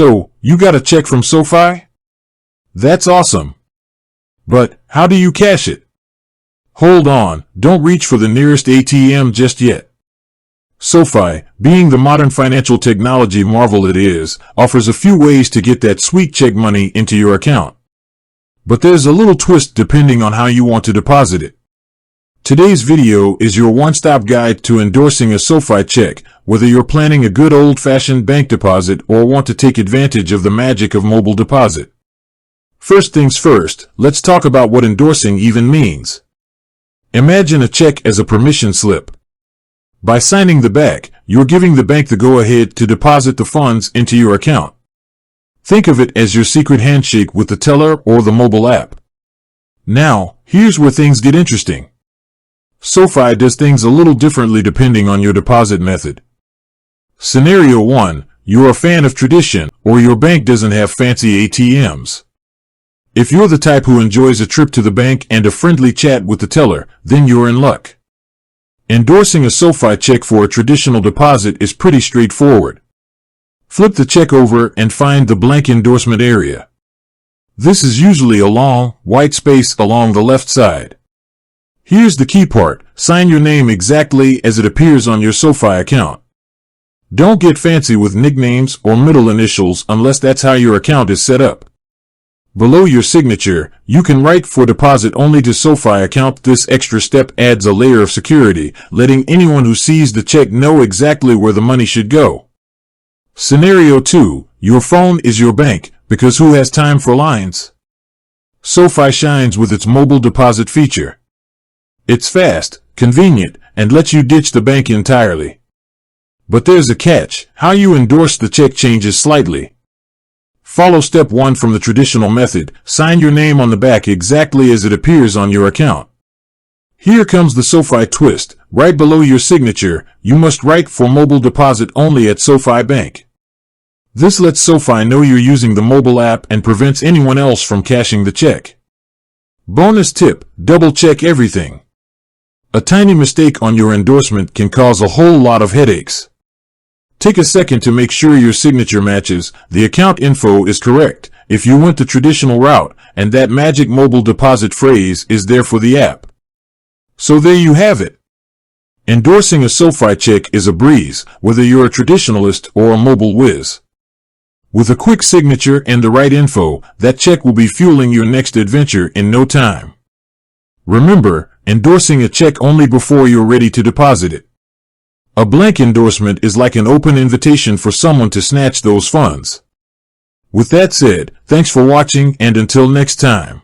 So, you got a check from Sofi? That's awesome. But, how do you cash it? Hold on, don't reach for the nearest ATM just yet. Sofi, being the modern financial technology marvel it is, offers a few ways to get that sweet check money into your account. But there's a little twist depending on how you want to deposit it. Today's video is your one-stop guide to endorsing a Sofi check, whether you're planning a good old-fashioned bank deposit or want to take advantage of the magic of mobile deposit. First things first, let's talk about what endorsing even means. Imagine a check as a permission slip. By signing the back, you're giving the bank the go-ahead to deposit the funds into your account. Think of it as your secret handshake with the teller or the mobile app. Now, here's where things get interesting. Sofi does things a little differently depending on your deposit method. Scenario 1, you're a fan of tradition, or your bank doesn't have fancy ATMs. If you're the type who enjoys a trip to the bank and a friendly chat with the teller, then you're in luck. Endorsing a Sofi check for a traditional deposit is pretty straightforward. Flip the check over and find the blank endorsement area. This is usually a long, white space along the left side. Here's the key part, sign your name exactly as it appears on your Sofi account. Don't get fancy with nicknames or middle initials unless that's how your account is set up. Below your signature, you can write for deposit only to Sofi account. This extra step adds a layer of security, letting anyone who sees the check know exactly where the money should go. Scenario 2, your phone is your bank, because who has time for lines? Sofi shines with its mobile deposit feature. It's fast, convenient, and lets you ditch the bank entirely. But there's a catch. How you endorse the check changes slightly. Follow step 1 from the traditional method. Sign your name on the back exactly as it appears on your account. Here comes the Sofi twist. Right below your signature, you must write for mobile deposit only at Sofi Bank. This lets Sofi know you're using the mobile app and prevents anyone else from cashing the check. Bonus tip, double check everything. A tiny mistake on your endorsement can cause a whole lot of headaches. Take a second to make sure your signature matches, the account info is correct, if you went the traditional route, and that magic mobile deposit phrase is there for the app. So there you have it. Endorsing a Sofi check is a breeze, whether you're a traditionalist or a mobile whiz. With a quick signature and the right info, that check will be fueling your next adventure in no time. Remember, endorsing a check only before you're ready to deposit it. A blank endorsement is like an open invitation for someone to snatch those funds. With that said, thanks for watching and until next time.